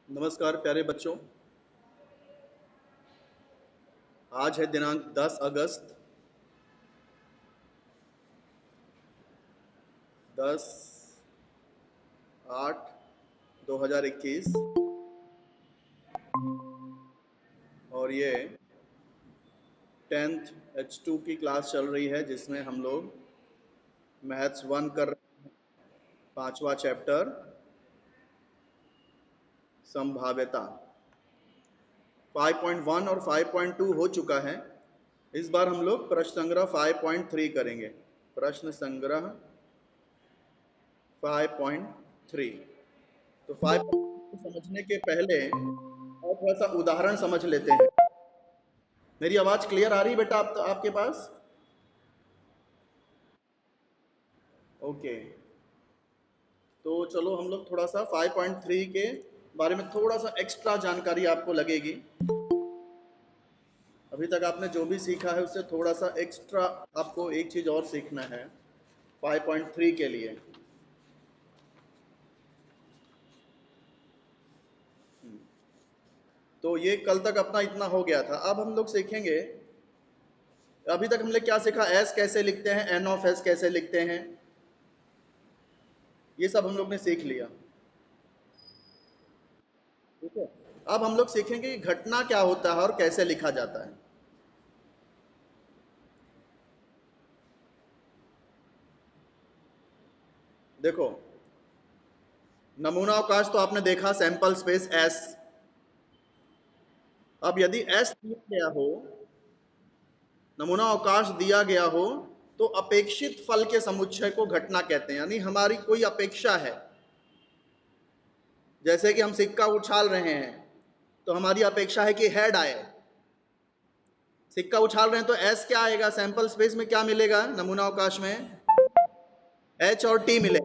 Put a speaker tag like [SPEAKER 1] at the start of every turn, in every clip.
[SPEAKER 1] नमस्कार प्यारे बच्चों। आज है दिनांक 10 अगस्त 10/8/2021 और ये 10th H2 की क्लास चल रही है जिसमें हम लोग मैथ्स 1 कर रहे हैं। 5वां चैप्टर संभाव्यता। 5.1 और 5.2 हो चुका है। इस बार हम लोग प्रश्न संग्रह 5.3 करेंगे। प्रश्न संग्रह 5.3। तो 5 समझने के पहले और थोड़ा सा उदाहरण समझ लेते हैं। मेरी आवाज क्लियर आ रही है बेटा आपके पास? ओके, तो चलो हम लोग थोड़ा सा 5.3 के बारे में थोड़ा सा एक्स्ट्रा जानकारी आपको लगेगी। अभी तक आपने जो भी सीखा है उससे थोड़ा सा एक्स्ट्रा आपको एक चीज और सीखना है 5.3 के लिए। तो ये कल तक अपना इतना हो गया था। अब हम लोग सीखेंगे, अभी तक हमने क्या सीखा, एस कैसे लिखते हैं, एन ऑफ एस कैसे लिखते हैं, ये सब हम लोग ने सीख लिया। ठीक है, अब हम लोग सीखेंगे कि घटना क्या होता है और कैसे लिखा जाता है। देखो, नमूना अवकाश तो आपने देखा, सैंपल स्पेस एस। अब यदि एस दिया गया हो, नमूना अवकाश दिया गया हो, तो अपेक्षित फल के समुच्चय को घटना कहते हैं। यानी हमारी कोई अपेक्षा है, जैसे कि हम सिक्का उछाल रहे हैं तो हमारी अपेक्षा है कि हेड आए। सिक्का उछाल रहे हैं तो एस क्या आएगा, सैंपल स्पेस में क्या मिलेगा, नमूना अवकाश में एच और टी मिले।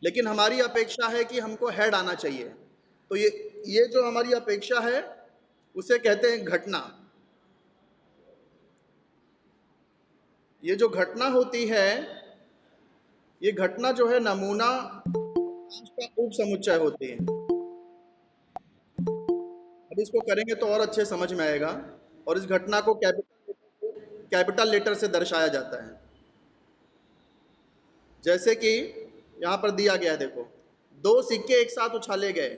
[SPEAKER 1] लेकिन हमारी अपेक्षा है कि हमको हेड आना चाहिए, तो ये जो हमारी अपेक्षा है उसे कहते हैं घटना। ये जो घटना होती है, ये घटना जो है नमूना अवकाश का उप समुच्चय होती है। अब इसको करेंगे तो और अच्छे समझ में आएगा। और इस घटना को कैपिटल लेटर से दर्शाया जाता है। जैसे कि यहां पर दिया गया है, देखो, दो सिक्के एक साथ उछाले गए।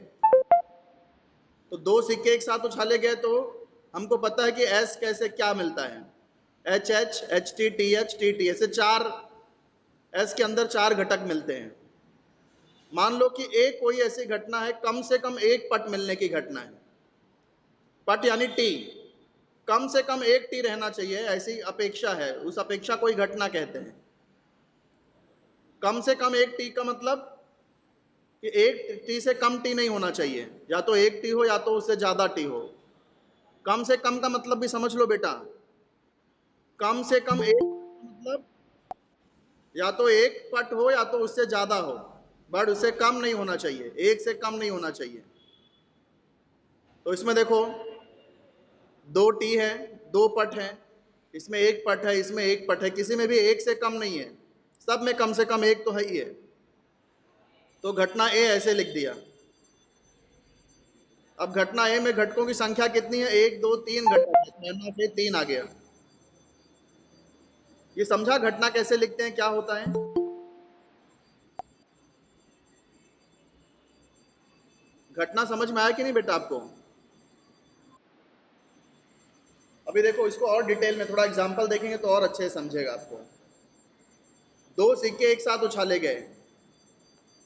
[SPEAKER 1] तो दो सिक्के एक साथ उछाले गए तो हमको पता है कि एस कैसे क्या मिलता है, H H, H T, T H, T T, ऐसे चार, एस के अंदर चार घटक मिलते हैं। मान लो कि एक कोई ऐसी घटना है, कम से कम एक पट मिलने की घटना है। पट यानी टी, कम से कम एक टी रहना चाहिए, ऐसी अपेक्षा है, उस अपेक्षा को ही घटना कहते हैं। कम से कम एक टी का मतलब कि एक टी से कम टी नहीं होना चाहिए, या तो एक टी हो या तो उससे ज्यादा टी हो। कम से कम का मतलब भी समझ लो बेटा, कम से कम एक मतलब या तो एक पट हो या तो उससे ज्यादा हो, बट उससे कम नहीं होना चाहिए, एक से कम नहीं होना चाहिए। तो इसमें देखो, दो टी है, दो पट है, इसमें एक पट है, इसमें एक पट है, किसी में भी एक से कम नहीं है, सब में कम से कम एक तो है ही है। तो घटना ए ऐसे लिख दिया। अब घटना ए में घटकों की संख्या कितनी है, एक दो तीन घटक है, तीन आ गया। ये समझा घटना कैसे लिखते हैं, क्या होता है? घटना समझ में आया कि नहीं बेटा आपको? अभी देखो, इसको और डिटेल में थोड़ा एग्जांपल देखेंगे तो और अच्छे से समझेगा आपको। दो सिक्के एक साथ उछाले गए,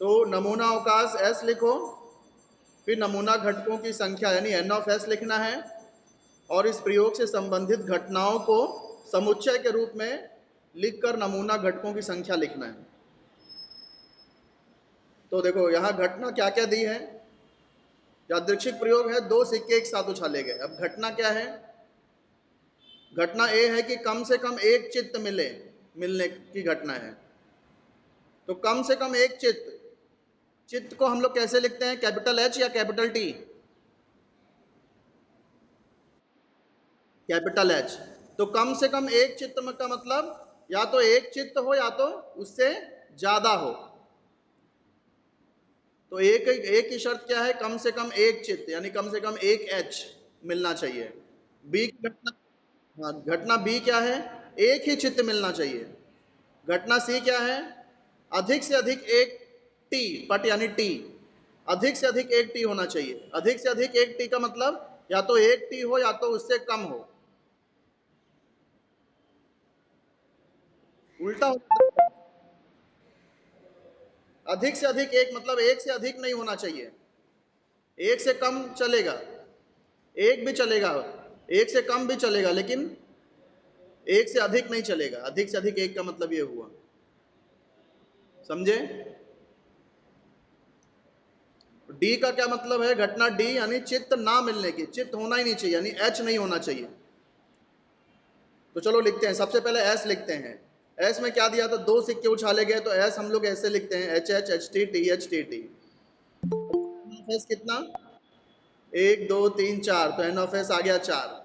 [SPEAKER 1] तो नमूना अवकाश एस लिखो, फिर नमूना घटकों की संख्या यानी एन ऑफ एस लिखना है, और इस प्रयोग से संबंधित घटनाओं को समुच्चय के रूप में लिखकर नमूना घटकों की संख्या लिखना है। तो देखो यहां घटना क्या क्या दी है, यादृच्छिक प्रयोग है, दो सिक्के एक साथ उछाले गए। अब घटना क्या है, घटना ए है कि कम से कम एक चित्त मिलने की घटना है। तो कम से कम एक चित्त, चित्त को हम लोग कैसे लिखते हैं, कैपिटल एच या कैपिटल टी? Capital H. तो कम से कम एक चित्त का मतलब या तो एक चित्त हो या तो उससे ज्यादा हो। तो एक की शर्त क्या है, कम से कम एक चित्त यानी कम से कम एक एच मिलना चाहिए। बी की घटना, हाँ घटना बी क्या है, एक ही चित्त मिलना चाहिए। घटना सी क्या है, अधिक से अधिक एक टी, पट यानी टी, अधिक से अधिक एक टी होना चाहिए। अधिक से अधिक एक टी का मतलब या तो एक टी हो या तो उससे कम हो, उल्टा हो जाता है। अधिक से अधिक एक मतलब एक से अधिक नहीं होना चाहिए, एक से कम चलेगा, एक भी चलेगा, एक से कम भी चलेगा, लेकिन एक से अधिक नहीं चलेगा। अधिक से अधिक एक का मतलब ये हुआ, समझे। डी का क्या मतलब है, घटना डी यानी चित्त ना मिलने की, चित्त होना ही नहीं चाहिए यानी एच नहीं होना चाहिए। तो चलो लिखते हैं, सबसे पहले एस लिखते हैं। एस में क्या दिया था, दो सिक्के उछाले गए, तो एस हम लोग ऐसे लिखते हैं, H H H T T H T T. S कितना, एक दो तीन चार, तो एन ऑफ एस आ गया चार।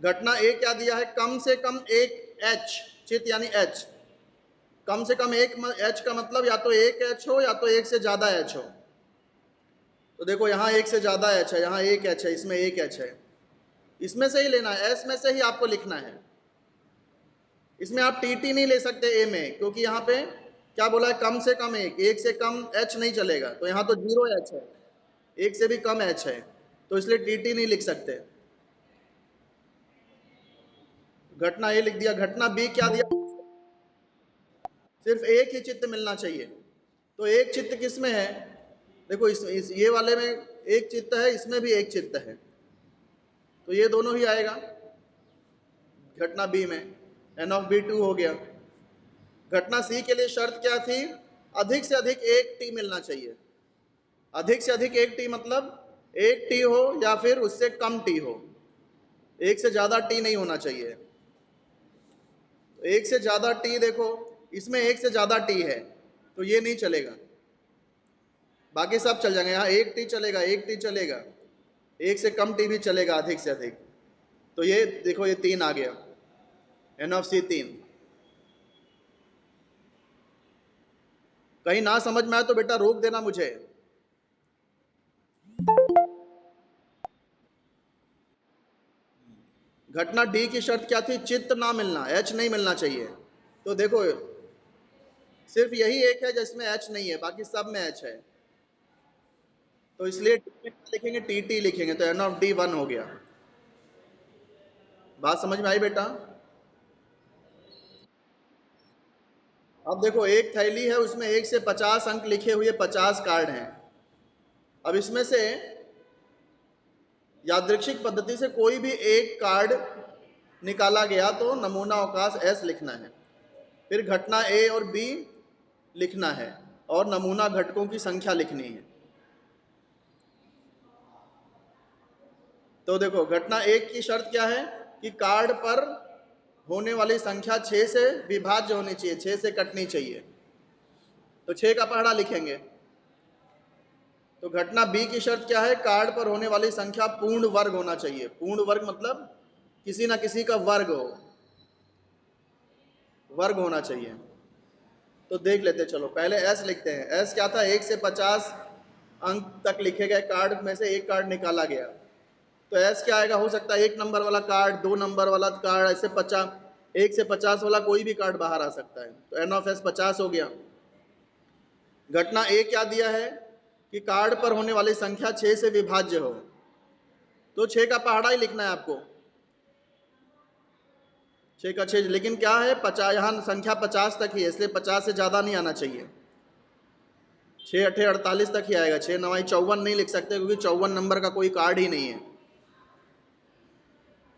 [SPEAKER 1] घटना ए क्या दिया है, कम से कम एक एच, चित्त यानी एच, कम से कम एक एच का मतलब या तो एक एच हो या तो एक से ज्यादा एच हो। तो देखो यहाँ एक से ज्यादा एच है, यहाँ एक एच है, इसमें एक एच है, इसमें से ही लेना है, एस में से ही आपको लिखना है। इसमें आप टी टी नहीं ले सकते ए में, क्योंकि यहाँ पे क्या बोला है, कम से कम एक से कम एच नहीं चलेगा, तो यहाँ तो जीरो एच है, एक से भी कम एच है, तो इसलिए टी टी नहीं लिख सकते। घटना ए लिख दिया। घटना बी क्या दिया, सिर्फ एक ही चित्त मिलना चाहिए। तो एक चित्त किस में है, देखो इस ये वाले में एक चित्त है, इसमें भी एक चित्त है, तो ये दोनों ही आएगा घटना बी में, एन ऑफ बी टू हो गया। घटना सी के लिए शर्त क्या थी, अधिक से अधिक एक टी मिलना चाहिए। अधिक से अधिक एक टी मतलब एक टी हो या फिर उससे कम टी हो, एक से ज्यादा टी नहीं होना चाहिए। तो एक से ज्यादा टी, देखो इसमें एक से ज्यादा टी है तो ये नहीं चलेगा, बाकी सब चल जाएंगे। यहाँ एक टी चलेगा, एक टी चलेगा, एक से कम टी भी चलेगा अधिक से अधिक। तो ये देखो ये तीन आ गया, एन ऑफ सी तीन। कहीं ना समझ में आए तो बेटा रोक देना मुझे। घटना डी की शर्त क्या थी, चित्त ना मिलना, एच नहीं मिलना चाहिए। तो देखो सिर्फ यही एक है जिसमें एच नहीं है, बाकी सब में एच है, तो इसलिए लिखेंगे टी टी लिखेंगे, तो एन ऑफ डी वन हो गया। बात समझ में आई बेटा। अब देखो एक थैली है, उसमें 1 से 50 अंक लिखे हुए 50 कार्ड हैं। अब इसमें से यादृच्छिक पद्धति से कोई भी एक कार्ड निकाला गया तो नमूना अवकाश एस लिखना है, फिर घटना ए और बी लिखना है और नमूना घटकों की संख्या लिखनी है। तो देखो घटना एक की शर्त क्या है कि कार्ड पर होने वाली संख्या 6 से विभाज्य होनी चाहिए, 6 से कटनी चाहिए, तो 6 का पहाड़ा लिखेंगे। तो घटना बी की शर्त क्या है, कार्ड पर होने वाली संख्या पूर्ण वर्ग होना चाहिए। पूर्ण वर्ग मतलब किसी ना किसी का वर्ग हो, वर्ग होना चाहिए। तो देख लेते, चलो पहले एस लिखते हैं। एस क्या था, 1 से 50 अंक तक लिखे गए कार्ड में से एक कार्ड निकाला गया, तो एस क्या आएगा, हो सकता है 1 नंबर वाला कार्ड, 2 नंबर वाला कार्ड, ऐसे 50, 1 से 50 वाला कोई भी कार्ड बाहर आ सकता है, तो एन ऑफ एस 50 हो गया। घटना ए क्या दिया है कि कार्ड पर होने वाली संख्या 6 से विभाज्य हो, तो 6 का पहाड़ा ही लिखना है आपको, 6 का 6, लेकिन क्या है 50, यहाँ संख्या 50 तक ही है, इसलिए 50 से ज़्यादा नहीं आना चाहिए। 6 8 48 तक ही आएगा, 6 9 54 नहीं लिख सकते क्योंकि 54 नंबर का कोई कार्ड ही नहीं है,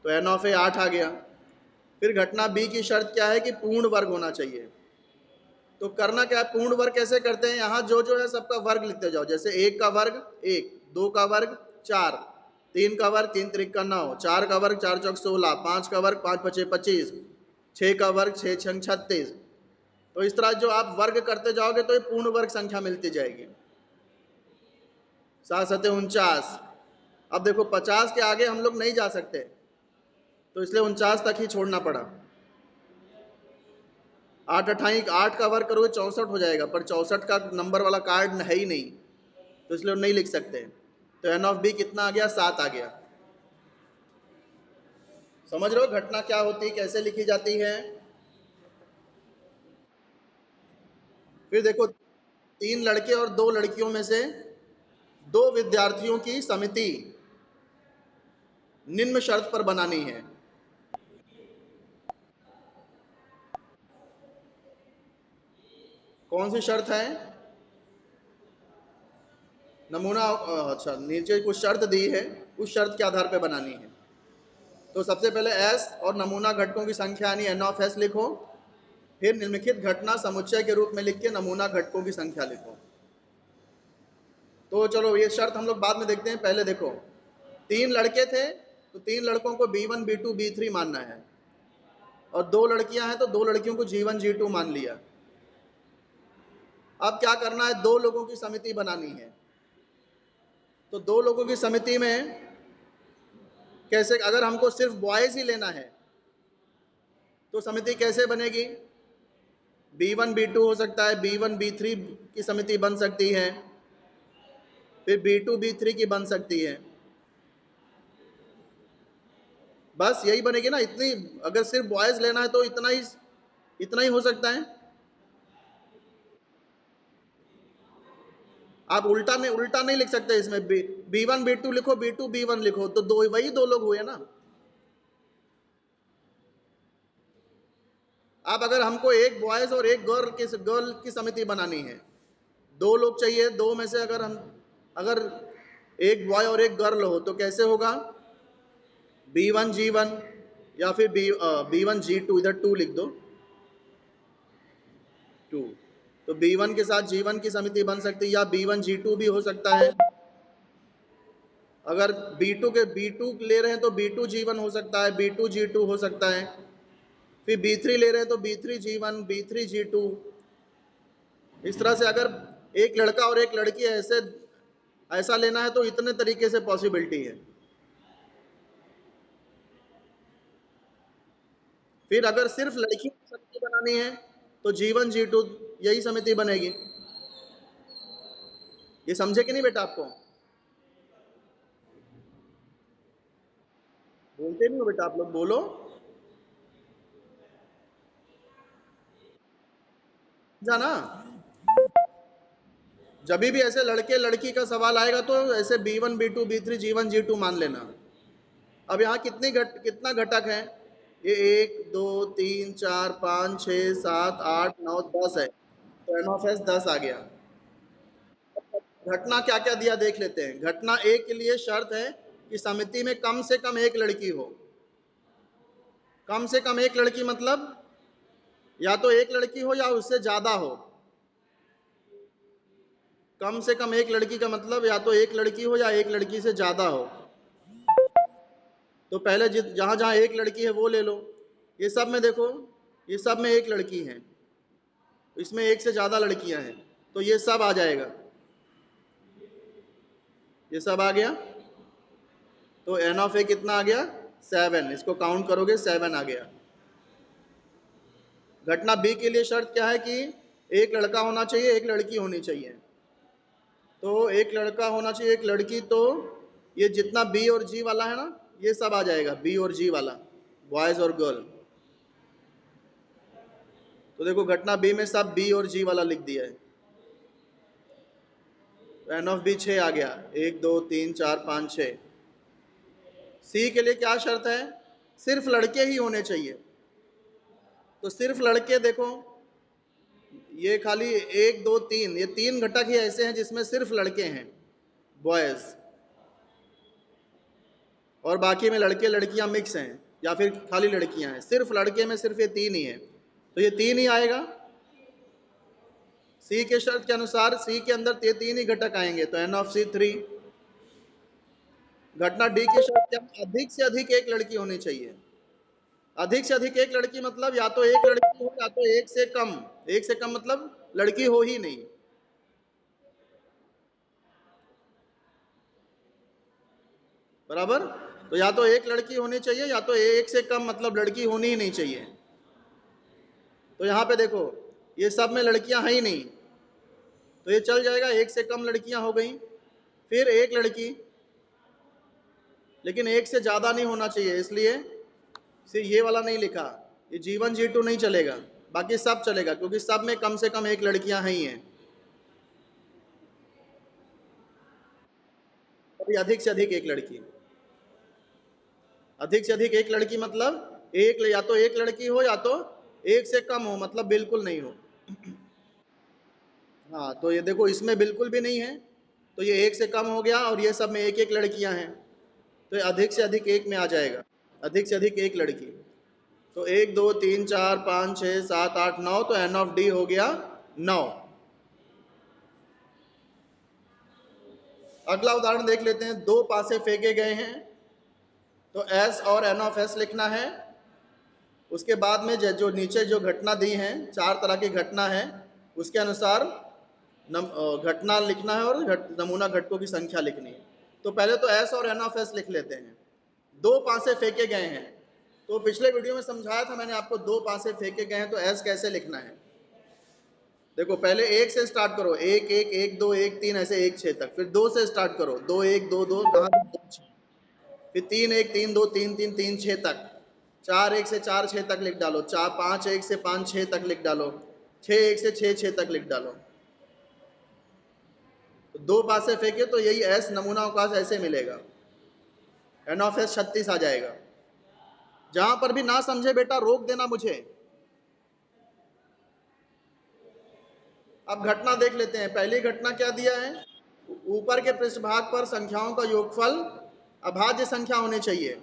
[SPEAKER 1] तो एन ऑफ ए 8 आ गया। फिर घटना बी की शर्त क्या है कि पूर्ण वर्ग होना चाहिए। तो करना क्या है, पूर्ण वर्ग कैसे करते हैं, यहाँ जो जो है सबका वर्ग लिखते जाओ, जैसे 1 का वर्ग 1, 2 का वर्ग 4, 3 का वर्ग 3 त्रिक का 9, 4 का वर्ग 4 चौक 16, 5 का वर्ग 5 पचे 25, 6 का वर्ग 6 छंग 36। तो इस तरह जो आप वर्ग करते जाओगे तो ये पूर्ण वर्ग संख्या मिलती जाएगी। 7 सते 49। अब देखो 50 के आगे हम लोग नहीं जा सकते, तो इसलिए 49 तक ही छोड़ना पड़ा। 8 अठाई 8 का वर्ग करोगे 64 हो जाएगा, पर 64 का नंबर वाला कार्ड है ही नहीं, तो इसलिए नहीं लिख सकते। तो एन ऑफ बी कितना आ गया, 7 आ गया। समझ रहे हो घटना क्या होती है, कैसे लिखी जाती है। फिर देखो, 3 लड़के और 2 लड़कियों में से 2 विद्यार्थियों की समिति निम्न शर्त पर बनानी है। कौन सी शर्त है? नमूना, अच्छा, नीचे कुछ शर्त दी है, उस शर्त के आधार पर बनानी है। तो सबसे पहले एस और नमूना घटकों की संख्या यानी एन ऑफ एस लिखो। फिर निम्नलिखित घटना समुच्चय के रूप में लिख के नमूना घटकों की संख्या लिखो। तो चलो ये शर्त हम लोग बाद में देखते हैं, पहले देखो 3 लड़के थे तो 3 लड़कों को B1 B2 B3 मानना है, और 2 लड़कियां हैं तो 2 लड़कियों को G1 G2 मान लिया। अब क्या करना है, 2 लोगों की समिति बनानी है। तो 2 लोगों की समिति में कैसे, अगर हमको सिर्फ बॉयज ही लेना है तो समिति कैसे बनेगी? B1 B2 हो सकता है, B1 B3 की समिति बन सकती है, फिर B2 B3 की बन सकती है। बस यही बनेगी ना, इतनी। अगर सिर्फ बॉयज लेना है तो इतना ही हो सकता है। आप उल्टा नहीं लिख सकते इसमें। B1 B2 लिखो, B2 B1 लिखो, तो वही 2 लोग हुए ना। अब अगर हमको एक बॉयज और एक गर्ल की समिति बनानी है, 2 लोग चाहिए, 2 में से अगर एक बॉय और एक गर्ल हो तो कैसे होगा? B1 G1 या फिर B1 G2, इधर 2 लिख दो, 2। तो B1 के साथ G1 की समिति बन सकती है, या B1 G2 भी हो सकता है। अगर B2 ले रहे हैं तो B2 G1 हो सकता है, B2 G2 हो सकता है। फिर B3 ले रहे हैं तो B3 G1 B3 G2। इस तरह से अगर एक लड़का और एक लड़की ऐसा लेना है तो इतने तरीके से पॉसिबिलिटी है। फिर अगर सिर्फ लड़की की समिति बनानी है तो G1 G2 यही समिति बनेगी। ये समझे कि नहीं बेटा? आपको बोलते नहीं हो बेटा, आप लोग बोलो। जाना, जब भी ऐसे लड़के लड़की का सवाल आएगा तो ऐसे B1 B2 B3 G1 G2 मान लेना। अब यहाँ कितना घटक है? ये 1 2 3 4 5 6 7 8 9 10 है, तो एन ऑफ एस 10 आ गया। घटना क्या क्या दिया देख लेते हैं। घटना ए के लिए शर्त है कि समिति में कम से कम एक लड़की हो। कम से कम एक लड़की मतलब या तो एक लड़की हो या उससे ज्यादा हो। कम से कम एक लड़की का मतलब या तो एक लड़की हो या एक लड़की से ज्यादा हो। तो पहले जहां जहां एक लड़की है वो ले लो। ये सब में देखो, ये सब में एक लड़की है, इसमें एक से ज्यादा लड़कियां हैं, तो ये सब आ जाएगा। ये सब आ गया, तो एन ऑफ ए कितना आ गया? 7। इसको काउंट करोगे 7 आ गया। घटना बी के लिए शर्त क्या है कि एक लड़का होना चाहिए, एक लड़की होनी चाहिए। तो एक लड़का होना चाहिए, एक लड़की, तो ये जितना बी और जी वाला है ना, ये सब आ जाएगा, बी और जी वाला, बॉयज और गर्ल। तो देखो घटना बी में सब बी और जी वाला लिख दिया है। तो एन ऑफ बी 6 आ गया, 1 2 3 4 5 6। सी के लिए क्या शर्त है? सिर्फ लड़के ही होने चाहिए। तो सिर्फ लड़के देखो, ये खाली 1 2 3, ये 3 घटक ही ऐसे हैं जिसमें सिर्फ लड़के हैं, बॉयज, और बाकी में लड़के लड़कियां मिक्स हैं या फिर खाली लड़कियां हैं। सिर्फ लड़के में सिर्फ ये 3 ही है, तो ये 3 ही आएगा। सी के शर्त के अनुसार सी के अंदर ये 3 ही घटक आएंगे, तो एन ऑफ सी 3। घटना डी की शर्त क्या? अधिक से अधिक एक लड़की होनी चाहिए। अधिक से अधिक एक लड़की मतलब या तो एक लड़की हो या तो एक से कम। एक से कम मतलब लड़की हो ही नहीं। बराबर? तो या तो एक लड़की होनी चाहिए या तो एक से कम मतलब लड़की होनी ही नहीं चाहिए। तो यहाँ पे देखो, ये सब में लड़कियां हैं ही नहीं, तो ये चल जाएगा, एक से कम लड़कियां हो गई। फिर एक लड़की, लेकिन एक से ज़्यादा नहीं होना चाहिए, इसलिए सिर्फ ये वाला नहीं लिखा। ये जीवन G2 नहीं चलेगा, बाकी सब चलेगा, क्योंकि सब में कम से कम एक लड़कियां ही हैं। अभी अधिक से अधिक एक लड़की, अधिक से अधिक एक लड़की मतलब एक, या तो एक लड़की हो या तो एक से कम हो, मतलब बिल्कुल नहीं हो। हाँ, तो ये देखो इसमें बिल्कुल भी नहीं है, तो ये एक से कम हो गया, और ये सब में एक एक लड़कियां हैं, तो ये अधिक से अधिक एक में आ जाएगा। अधिक से अधिक एक लड़की, तो 1 2 3 4 5 6 7 8 9, तो एन ऑफ डी हो गया 9। अगला उदाहरण देख लेते हैं। दो पासे फेंके गए हैं, तो एस और एन ऑफ एस लिखना है। उसके बाद में जो नीचे जो घटना दी हैं, 4 तरह की घटना है, उसके अनुसार घटना लिखना है, और नमूना घटकों की संख्या लिखनी है। तो पहले तो एस और एन ऑफ एस लिख लेते हैं। दो पासे फेंके गए हैं, तो पिछले वीडियो में समझाया था मैंने आपको, दो पासे फेंके गए हैं तो एस कैसे लिखना है। देखो पहले एक से स्टार्ट करो, 1 1 1 2 1 3 ऐसे 1 6 तक, फिर 2 से स्टार्ट करो, 2 1 2 2 कहाँ तक, 2 6, फिर 3 1 3 2 3 3 3 6 तक, 4 1 से 4 6 तक लिख डालो, 5 1 से 5 6 तक लिख डालो, 6 1 से 6 6 तक लिख डालो। तो दो पासे फेंके तो यही एस नमूना अवकाश ऐसे मिलेगा, एन ऑफ एस 36 आ जाएगा। जहां पर भी ना समझे बेटा रोक देना मुझे। अब घटना देख लेते हैं। पहली घटना क्या दिया है, ऊपर के पृष्ठभाग पर संख्याओं का योगफल अभाज्य संख्या होनी चाहिए।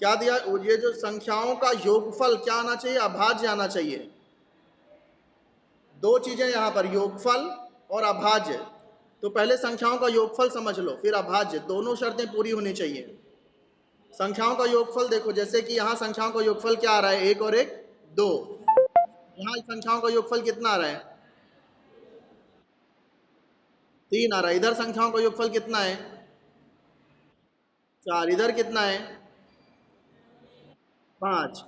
[SPEAKER 1] क्या दिया, ये जो संख्याओं का योगफल क्या आना चाहिए, अभाज्य आना चाहिए। दो चीजें यहां पर, योगफल और अभाज्य। तो पहले संख्याओं का योगफल समझ लो, फिर अभाज्य, दोनों शर्तें पूरी होनी चाहिए। संख्याओं का योगफल देखो, जैसे कि यहां संख्याओं का योगफल क्या आ रहा है, 1 और 1 2। यहां संख्याओं का योगफल कितना आ रहा है, 3 आ रहा है। इधर संख्याओं का योगफल कितना है, 4। इधर कितना है, 5।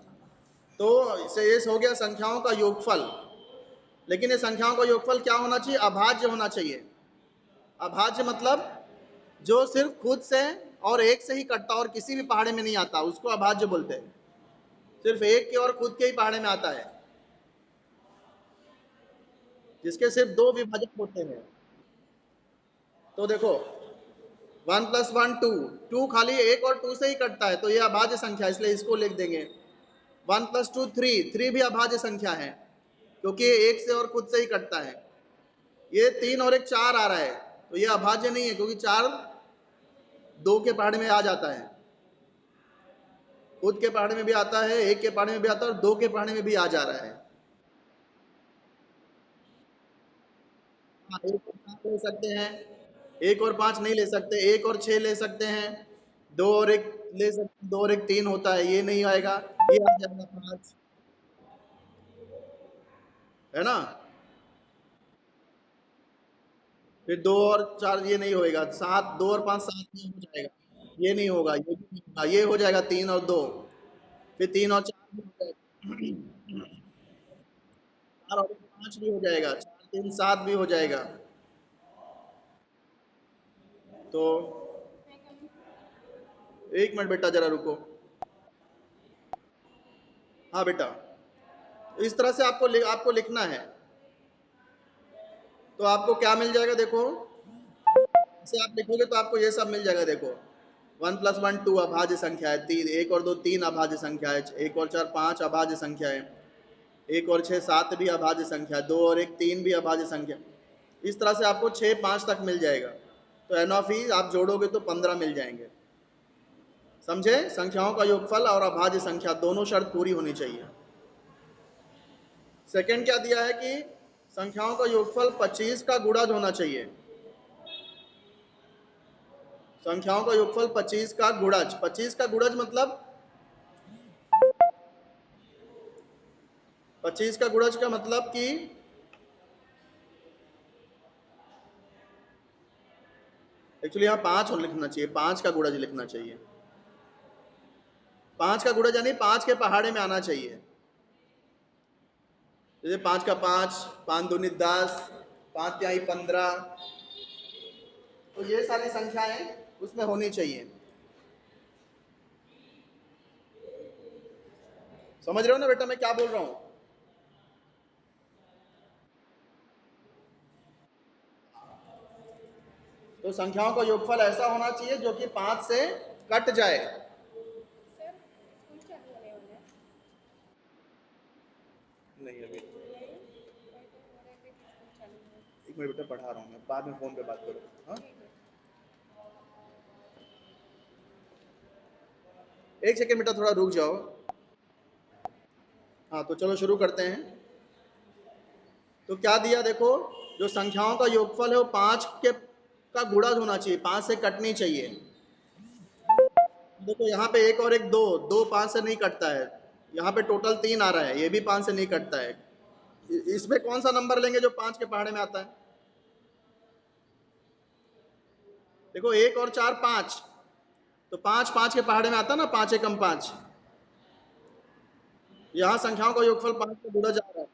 [SPEAKER 1] तो इसे ये हो गया संख्याओं का योगफल। लेकिन ये संख्याओं का योगफल क्या होना चाहिए, अभाज्य होना चाहिए। अभाज्य मतलब जो सिर्फ खुद से और एक से ही कटता और किसी भी पहाड़े में नहीं आता, उसको अभाज्य बोलते हैं। सिर्फ एक के और खुद के ही पहाड़े में आता है, जिसके सिर्फ दो विभाजक होते हैं। तो देखो 1 + 1 2, 2 खाली एक और 2 से ही कटता है, तो ये अभाज्य संख्या, इसलिए इसको लिख देंगे। 1 + 2 3, 3 भी अभाज्य संख्या है, क्योंकि ये एक से और खुद से ही कटता है। ये 3 और 1 4 आ रहा है, तो ये अभाज्य नहीं है, क्योंकि 4 दो के पहाड़े में आ जाता है, खुद के पहाड़े में भी आता है, एक के पहाड़े में भी आता है, और दो के पहाड़े में भी आ जा रहा है। हाँ, 1 और 5 ले सकते हैं, 1 और 5 नहीं ले सकते, 1 और 6 ले सकते हैं, 2 और 1 ले सकते, 2 और 1 3 होता है, ये नहीं आएगा, ये आ जाएगा 5, है ना। फिर 2 और 4 ये नहीं होएगा, 7, 2 और 5 7 में हो जाएगा, ये नहीं होगा, ये भी नहीं होगा, ये हो जाएगा 3 और 2, फिर 3 और 4 भी हो जाएगा, 4 और 5 भी हो जाएगा, 4 3 7 भी हो जाएगा। तो 1 मिनट बेटा जरा रुको। हाँ बेटा, इस तरह से आपको लिखना है। तो आपको क्या मिल जाएगा, देखो इसे आप लिखोगे तो आपको ये सब मिल जाएगा। देखो 1 + 1 2 अभाज्य संख्या है, 3 1 और 2 3 अभाज्य संख्या है, 1 और 4 5 अभाज्य संख्या है, 1 और 6 7 भी अभाज्य संख्या है, 2 और 1 3 भी अभाज्य संख्या। इस तरह से आपको 6 5 तक मिल जाएगा। तो एन ऑफ ई आप जोड़ोगे तो 15 मिल जाएंगे। समझे, संख्याओं का योगफल और अभाज्य संख्या दोनों शर्त पूरी होनी चाहिए। सेकंड क्या दिया है कि संख्याओं का योगफल 25 का गुणज होना चाहिए। संख्याओं का योगफल 25 का गुणज, 25 का गुणज मतलब 25 का गुणज का मतलब कि एक्चुअली यहाँ 5 लिखना चाहिए, 5 का गुणज लिखना चाहिए। 5 का गुणज यानी 5 के पहाड़े में आना चाहिए। जैसे 5 का 5, 5 दूनी 10, 5 तिहाई 15, तो ये सारी संख्याएं उसमें होनी चाहिए। समझ रहे हो ना बेटा मैं क्या बोल रहा हूँ? तो संख्याओं का योगफल ऐसा होना चाहिए जो कि 5 से कट जाए। नहीं अभी एक मिनट बेटा पढ़ा रहा हूँ मैं, बाद में फोन पे बात करो। हाँ एक सेकेंड बेटा थोड़ा रुक जाओ। हाँ तो चलो शुरू करते हैं। तो क्या दिया देखो, जो संख्याओं का योगफल है वो 5 के का गुणज होना चाहिए, 5 से कटनी चाहिए। देखो यहाँ पे एक और एक दो, दो 5 से नहीं कटता है। यहाँ पे टोटल 3 आ रहा है, ये भी 5 से नहीं कटता है। इसमें कौन सा नंबर लेंगे जो 5 के पहाड़े में आता है? देखो 1 और 4 5, तो 5 5 के पहाड़े में आता है ना, 5 एकम 5। यहाँ संख्याओं का योगफल 5 का गुणज आ रहा है।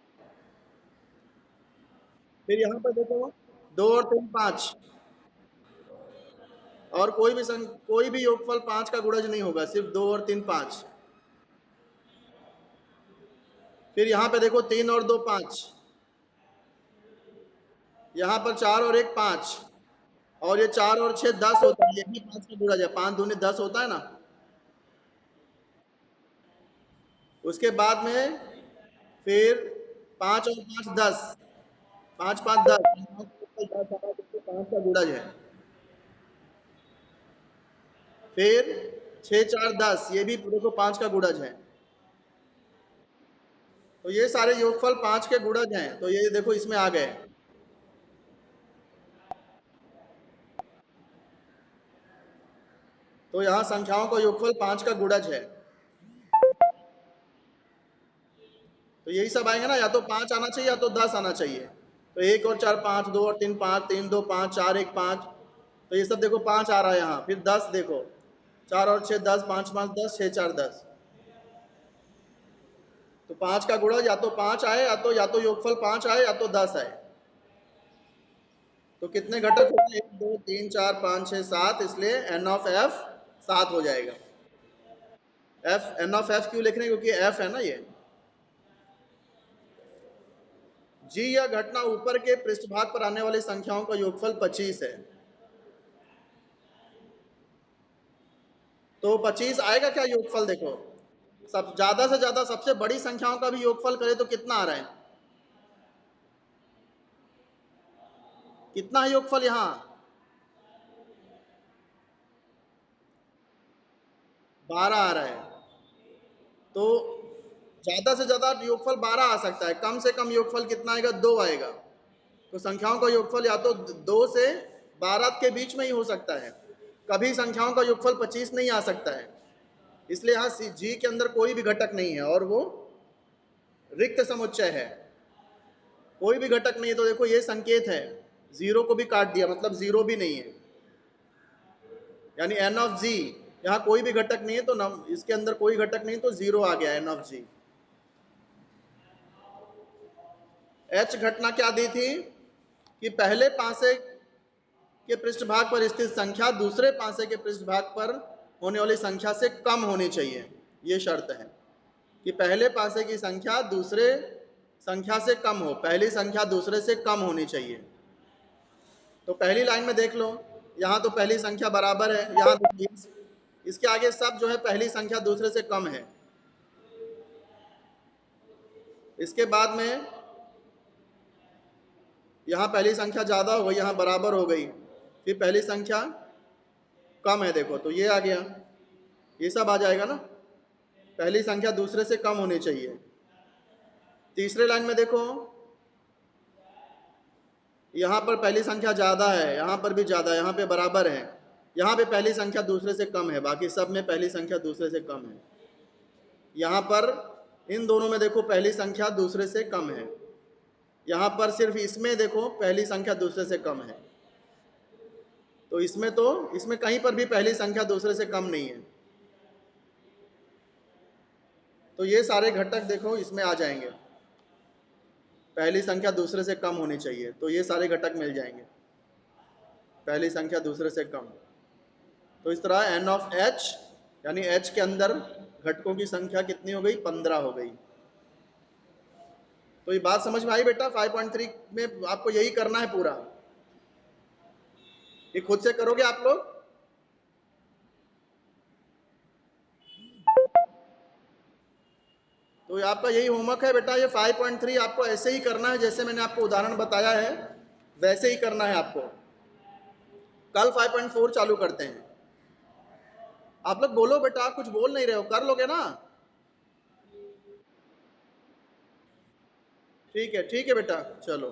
[SPEAKER 1] फिर यहाँ पर देखो 2 और 3 5, और कोई भी योगफल 5 का गुणज नहीं होगा, सिर्फ 2 और 3 5। फिर यहाँ पे देखो 3 और 2 5, यहाँ पर 4 और 1 5, और ये 4 और 6 10 होता है, ये भी 5 का गुणज है, 5 दूनी 10 होता है ना। उसके बाद में फिर 5 और 5 10, 5 5 10, 5 का गुणज है। फिर 6 4 10, ये भी देखो 5 का गुणज है। तो ये सारे योगफल 5 के गुणज हैं, तो ये देखो इसमें आ गए। तो यहाँ संख्याओं का योगफल 5 का गुणज है। तो यही सब आएंगे ना, या तो 5 आना चाहिए या तो 10 आना चाहिए। तो 1 और 4 5, 2 और 3 5, 3 2 5, 4 1 5, तो ये सब देखो 5 आ रहा है यहाँ। फिर 10 देखो, 4 और 6 10, 5 5 10, 6 4 10। तो 5 का गुणज या तो 5 आए, या तो योगफल 5 आए, या तो 10 आए। तो कितने घटक होते हैं? 1 2 3 4 5 6 7, इसलिए एन ऑफ एफ 7 हो जाएगा। एफ एन ऑफ एफ क्यों लिख रहे हैं? क्योंकि एफ है ना ये। जी, यह घटना ऊपर के पृष्ठभाग पर आने वाली संख्याओं का योगफल 25 है। तो 25 आएगा क्या योगफल? देखो सब ज्यादा से ज्यादा सबसे बड़ी संख्याओं का भी योगफल करे तो कितना आ रहा है? कितना है योगफल यहाँ? 12 आ रहा है। तो ज्यादा से ज्यादा योगफल 12 आ सकता है, कम से कम योगफल कितना आएगा? 2 आएगा। तो संख्याओं का योगफल या तो 2 से 12 के बीच में ही हो सकता है। कभी संख्याओं का योगफल 25 नहीं आ सकता है। इसलिए यहाँ जी के अंदर कोई भी घटक नहीं है, और वो रिक्त समुच्चय है, कोई भी घटक नहीं है। तो देखो ये संकेत है, जीरो को भी काट दिया, मतलब जीरो भी नहीं है, यानी एन ऑफ जी, यहाँ कोई भी घटक नहीं है, तो इसके अंदर कोई घटक नहीं, तो जीरो आ गया एन ऑफ जी। एच घटना क्या दी थी कि पहले पासे के पृष्ठभाग पर स्थित संख्या दूसरे पासे के पृष्ठभाग पर होने वाली संख्या से कम होनी चाहिए। ये शर्त है कि पहले पासे की संख्या दूसरे संख्या से कम हो, पहली संख्या दूसरे से कम होनी चाहिए। तो पहली लाइन में देख लो, यहाँ तो पहली संख्या बराबर है, यहाँ इसके आगे सब जो है पहली संख्या दूसरे से कम है। इसके बाद में यहाँ पहली संख्या ज़्यादा हो गई, यहाँ बराबर हो गई, फिर पहली संख्या कम है, देखो तो ये आ गया, ये सब आ जाएगा ना। पहली संख्या दूसरे से कम होनी चाहिए। तीसरे लाइन में देखो, यहाँ पर पहली संख्या ज़्यादा है, यहाँ पर भी ज़्यादा है, यहाँ पे बराबर है, यहाँ पे पहली संख्या दूसरे से कम है, बाकी सब में पहली संख्या दूसरे से कम है। यहाँ पर इन दोनों में देखो पहली संख्या दूसरे से कम है, यहाँ पर सिर्फ इसमें देखो पहली संख्या दूसरे से कम है। तो इसमें कहीं पर भी पहली संख्या दूसरे से कम नहीं है। तो ये सारे घटक देखो इसमें आ जाएंगे, पहली संख्या दूसरे से कम होनी चाहिए, तो ये सारे घटक मिल जाएंगे। पहली संख्या दूसरे से कम। तो इस तरह n ऑफ h यानी h के अंदर घटकों की संख्या कितनी हो गई? 15 हो गई। तो ये बात समझ में आई बेटा? 5.3 में आपको यही करना है पूरा। ये खुद से करोगे आप लोग? तो आपका यही होमवर्क है बेटा। ये 5.3 आपको ऐसे ही करना है जैसे मैंने आपको उदाहरण बताया है, वैसे ही करना है आपको। कल 5.4 चालू करते हैं। आप लोग बोलो बेटा, कुछ बोल नहीं रहे हो, कर लोगे ना? ठीक है बेटा, चलो।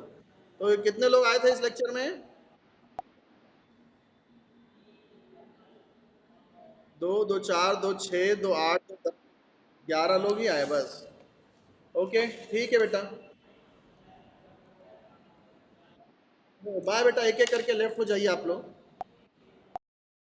[SPEAKER 1] तो कितने लोग आए थे इस लेक्चर में? 2, 2, 4, 2, 6, 2, 8, 2, 10, 11 लोग ही आए बस। ओके, ठीक है बेटा। बाय बेटा, एक एक करके लेफ्ट हो जाइए आप लोग।